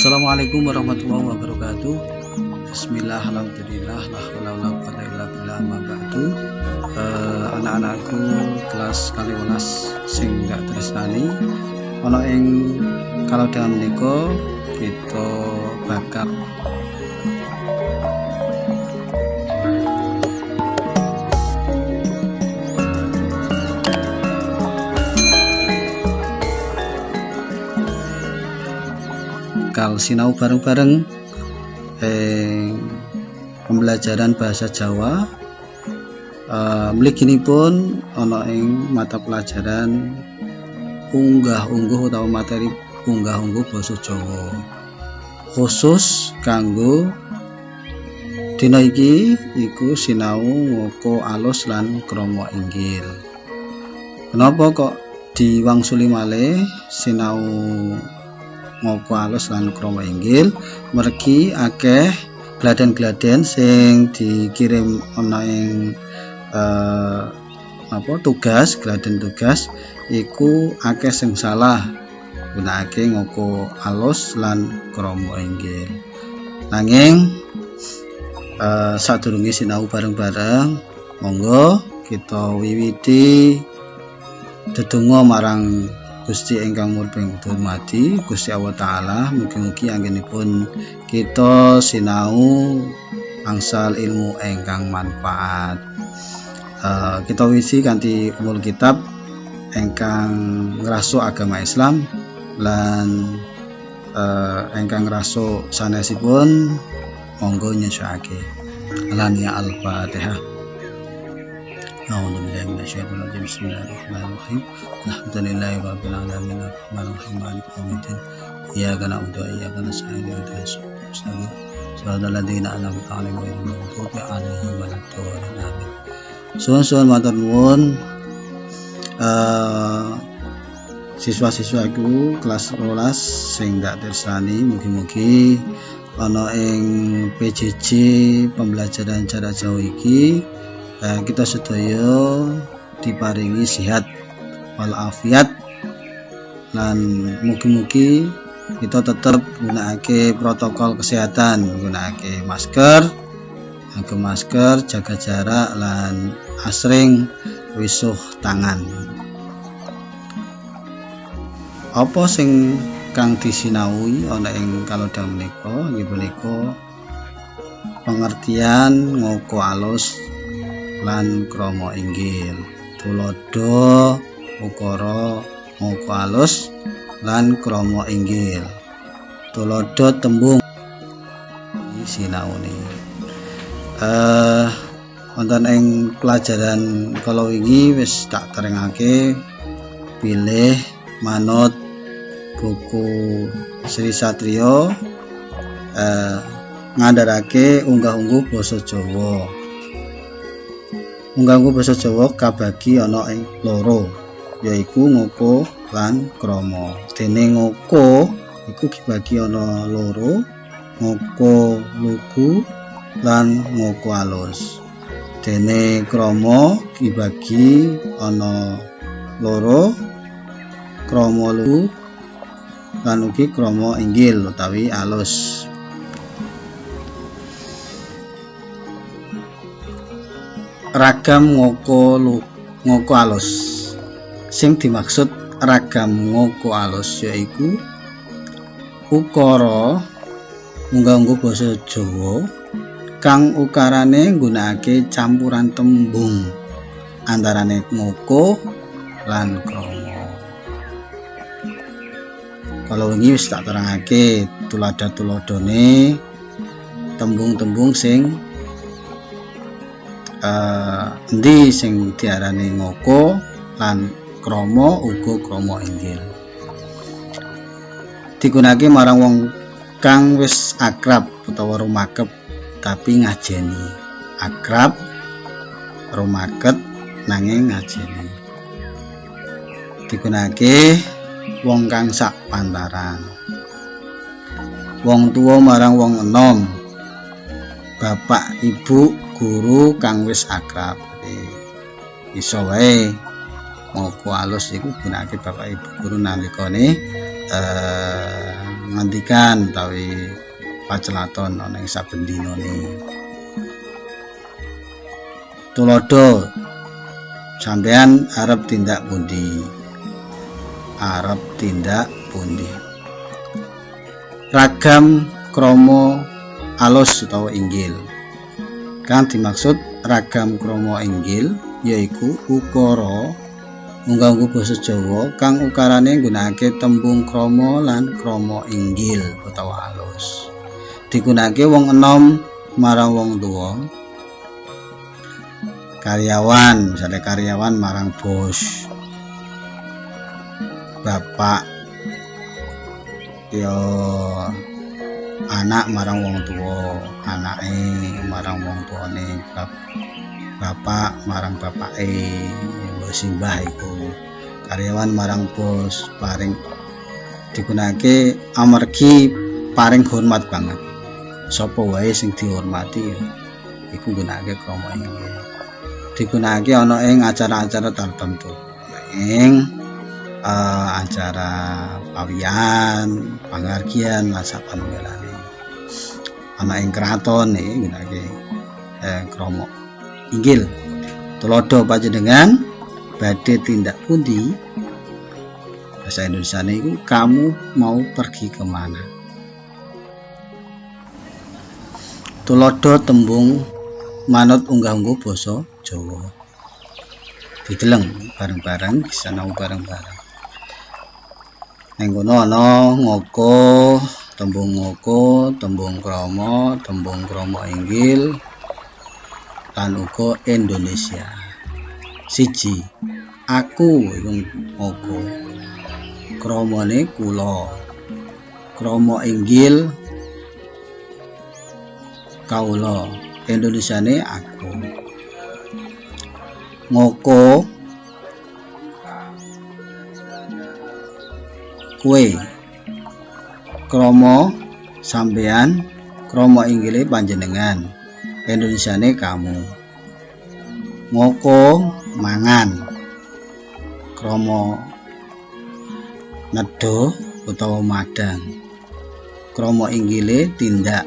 Assalamualaikum warahmatullahi wabarakatuh. Bismillah, alhamdulillah, la haula wala quwwata illa billah, ma ba'du. Anak-anakku kelas 12 sing gak tresnani ana ing kalau dalam menika kita bakal sinau bareng-bareng pembelajaran bahasa Jawa. Mligi pun ana ing mata pelajaran unggah-ungguh utawa materi unggah-ungguh basa Jawa khusus kanggo dina iki iku sinau ngoko alus lan krama inggil. Kenapa kok diwangsuli malih sinau ngoko alus lan krama inggil? Mergi akeh gladen-gladen sing dikirim ana ing tugas, gladen tugas iku akeh sing salah gunakake ngoko alus lan krama inggil. Nanging sadurunge sinau bareng-bareng, monggo kita wiwiti dedonga marang Gusti ingkang murping hormati, Gusti Allah Ta'ala. Mugi-mugi anggenipun kita sinau angsal ilmu ingkang manfaat. Kita wisi kanthi umul kitab ingkang ngraso agama Islam lan ingkang ngraso sanesipun monggo nyesake. Lan ya Al-Fatihah. Bismillahirrahmanirrahim. Alhamdulillahi rabbil alamin arrahmanirrahim maliki yaumiddin. Iyyaka na'budu wa iyyaka nasta'in ihdinas siratal ladzina an'amta 'alaihim ghairil maghdubi 'alaihim waladdallin. Amin. Suwun matur nuwun siswa-siswaku kelas 12 sing dak tirsani, mugi-mugi ana ing PJJ pembelajaran cara Jawa iki kita sedaya diparingi sehat walafiat lan mugi-mugi kita tetap gunakake protokol kesehatan, gunakake masker, jaga jarak lan asring wisuh tangan. Apa sing kang disinaui ana ing kalodang menika inggih punika pengertian ngoko alus lan krama inggil. Tulodo ukara ngoko alus lan krama inggil. Tulodo tembung sinaune. Wonten ing pelajaran kala wingi wis tak terengake pilih manut buku Sri Satrio ngandharake unggah-ungguh basa Jawa. Unggah-ungguh basa Jawa kabagi ana ing loro, yaiku ngoko lan krama. Dene ngoko iku dibagi ana loro, ngoko lugu lan ngoko alus. Dene krama dibagi ana loro, krama lugu lan ugi krama inggil utawi alus. Ragam ngoko alus. Sing dimaksud ragam ngoko alus yaiku ukara unggah-ungguh basa Jawa kang ukarane nggunakake campuran tembung antarane ngoko lan krama. Kalau wingi wis tak terangake tuladha-tuladhane tembung-tembung sing endi sing diarani ngoko lan krama uga krama inggil. Digunakake marang wong kang wis akrab utawa rumakep tapi ngajeni. Akrab rumaket nanging ngajeni. Digunakake wong kang sak pantaran. Wong tuwa marang wong enom. Bapak ibu guru kang wis akrab. Iso wae ngoko alus iku gunakake bapak ibu guru nalikane ngantikan utawi pacelaton ana ing saben dinane. Tulodo, sampean arep tindak pundi? Arep tindak pundi? Ragam krama alus utawa inggil. Kang dimaksud ragam krama inggil yaiku ukara unggah-ungguh basa Jawa kang ukarane nggunakake tembung krama lan krama inggil utawa alus. Digunakake wong enom marang wong tuwa. Karyawan, misalnya karyawan marang bos. Bapak yo anak marang wong tuwa, anake marang wong tuane. Bapak marang bapake, simbah iku. Karyawan marang bos, paring digunakake amargi paring hormat banget. Sapa wae sing dihormati iku gunakake krama inggil. Digunakake ana ing acara-acara tertentu. Ing acara pawian, pangargian, lan sapanunggalané. Ana ing kraton iki gunakake krama inggil. Tulodo panjenengan badhe tindak pundi? Bahasa Indonesiane iku kamu mau pergi kemana? Tulodo tembung manut unggah-ungguh basa Jawa. Dideleng bareng-bareng, sinau bareng-bareng. Ning kono ana ngoko, tembung krama inggil lan uga Indonesia. Siji, aku iku ngoko. Kramane kula. Krama inggil kaula. Indonesiane aku. Ngoko kowe. Krama sampean, krama inggile panjenengan. Indonesiane kamu. Ngoko mangan. Krama nedha utawa madang. Krama inggile tindak.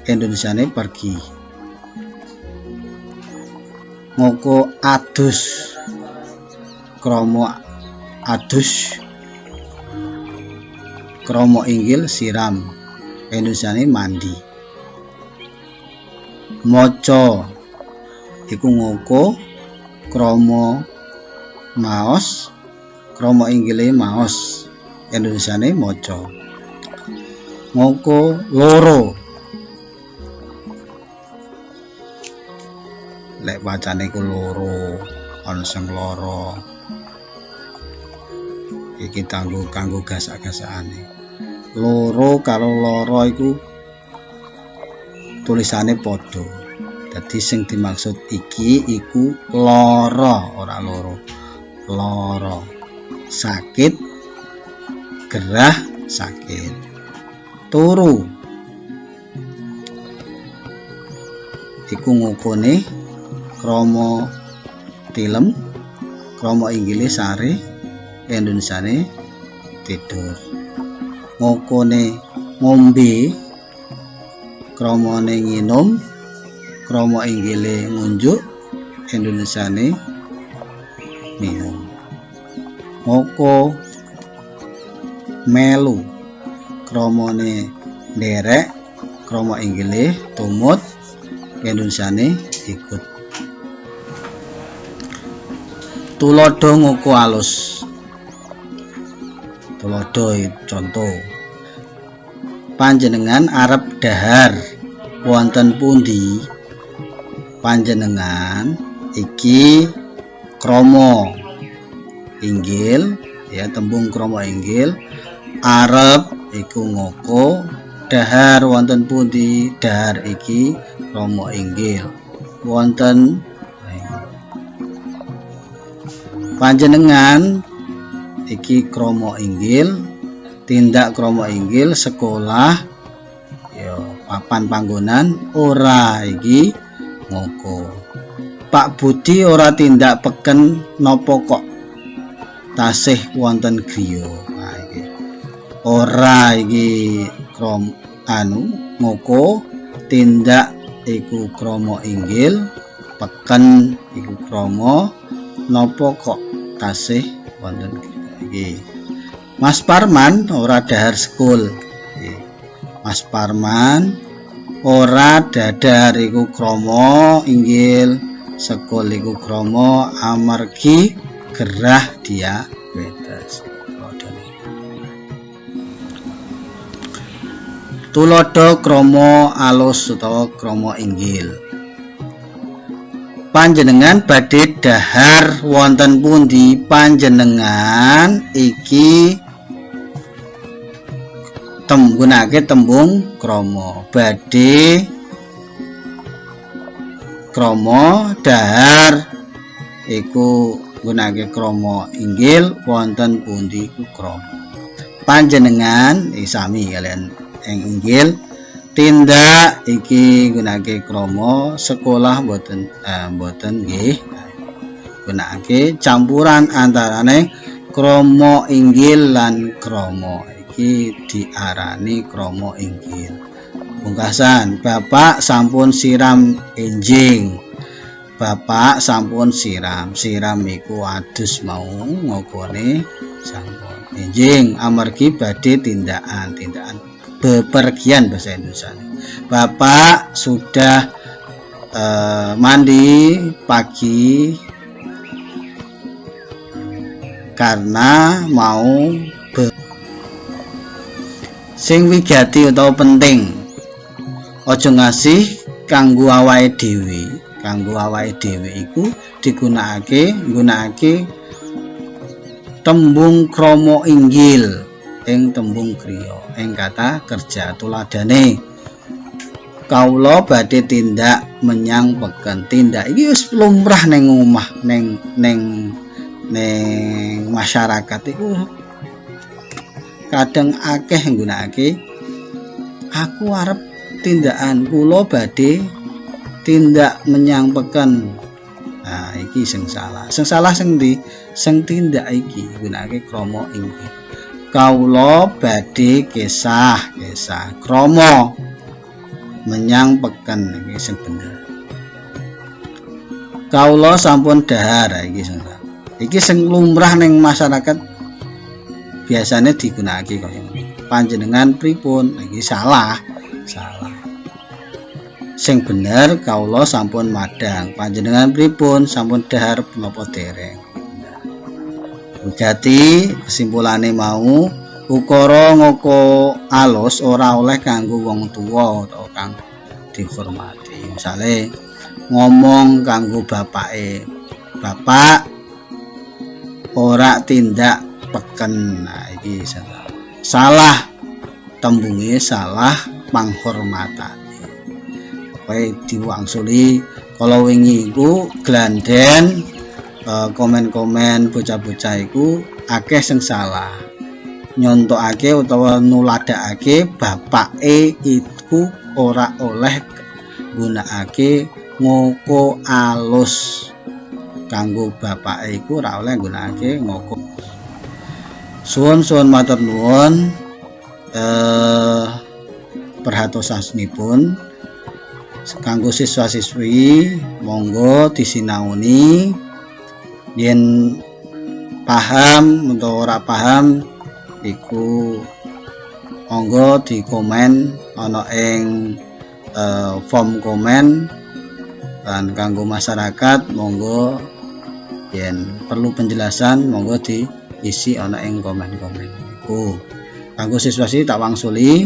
Indonesiane pergi. Ngoko adus. Krama adus. Krama inggil siram. Indonesiane mandi. Maca iku ngoko krama maos. Krama inggile maos. Indonesiane maca. Ngoko loro. Lek bacane ku loro, ana sing lara. Iki kanggo gasak-gasakane. Loro karo lara iku tulisane padha. Dadi sing dimaksud iki iku lara, ora loro. Lara. Sakit, gerah, sakit. Turu. Iku ngokone krama tilem, krama inggile sare, Indonesiane tidur. Ngokone ngombe, kramane nginum, krama inggile ngunjuk, Indonesiane minum. Ngoko melu, kramane nderek, krama inggile tumut, Indonesiane ikut. Tulodo ngoko alus. Tulodo contoh. Panjenengan arep dahar wonten pundi? Panjenengan iki krama inggil, ya tembung krama inggil. Arep iku ngoko, dahar wonten pundi? Dahar iki krama inggil. Wonten panjenengan iki krama inggil, tindak krama inggil, sekolah ya papan panggonan ora iki ngoko. Pak Budi ora tindak peken napa kok tasih wonten griya. Nah iki ora iki ngoko, tindak iku krama inggil, peken iku krama, napa kok tasih wonten iki. Mas Parman ora dahar sekul. Mas Parman ora dadar iku krama inggil, sekul iku krama amargi gerah diabetes. Tuladha krama alus utawa krama inggil. Panjenengan badhe dahar wonten pundi? Panjenengan iki gunakake tembung krama. Badhe krama dahar iku gunakake krama inggil wonten pundi iku krama. Panjenengan sami kalian ing inggil, tindak iki gunakake krama, sekolah boten nggih gunakake campuran antarane krama inggil lan krama iki diarani krama inggil. Pungkasan, Bapak sampun siram enjing. Bapak sampun siram iku adus mau ngokone sampun enjing amargi badhe tindakan bepergian bahasa Indonesia. Bapak sudah mandi pagi karena mau sing wigati utawa penting. Aja ngasih kanggo awake dhewe. Kanggo awake dhewe iku gunakake tembung krama inggil ing tembung kriya ing kata kerja. Tuladhane kawula badhe tindak menyang peken. Tindak iki wis lumrah ning omah ning masyarakat iku kadang akeh nggunakake aku arep tindakan kula badhe tindak menyang peken. Nah iki sing salah. Sing salah sing ndi? Sing tindak iki gunakake krama inggil. Kawula badhe kesah krama menyang peken iki sing bener. Kawula sampun dahar iki sing salah. Iki sing lumrah ning masyarakat biasanya digunakake kaya ngene. Panjenengan pripun? Iki salah. Sing bener kawula sampun madang. Panjenengan pripun? Sampun dahar menapa dereng? Jadi kesimpulane mau ukara ngoko alus ora oleh kanggo wong tuwa utawa kang dihormati. Misale ngomong kanggo bapake, bapak ora tindak peken. Nah iki salah tembunge, salah panghormatan. Kowe diwangsuli kalau wingi iku glandhen komen-komen bocah-bocah iku akeh sing salah nyontokake utawa nuladakake bapake iku ora oleh gunakake ngoko alus. Kanggo bapake iku ora oleh gunakake ngoko. Suwun matur nuwun perhatosanipun kanggo siswa-siswi monggo disinaoni. Yen paham utawa ora paham iku monggo di komen ana ing form komen, dan kanggo masyarakat monggo yen perlu penjelasan monggo diisi ana ing komen-komen iku. Kanggo siswa-siswi tak wangsuli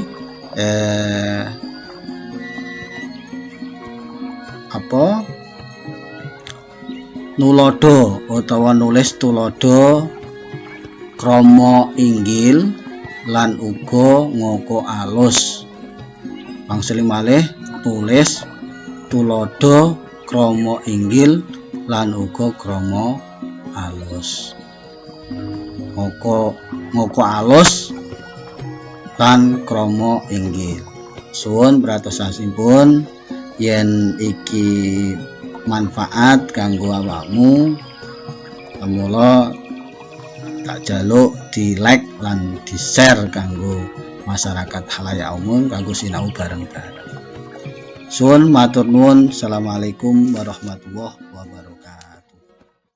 nulodo utawa nulis tulodo krama inggil lan uga ngoko alus. Wangsuli malih tulis tulodo krama inggil lan uga krama alus. Ngoko alus lan krama inggil. Suwun pratosanipun yen iki manfaat kanggo awakmu, mula tak tak jaluk di like lan di share kanggo masyarakat halayak umum kanggo sinau bareng-bareng. Suwun matur nuwun. Assalamualaikum warahmatullahi wabarakatuh.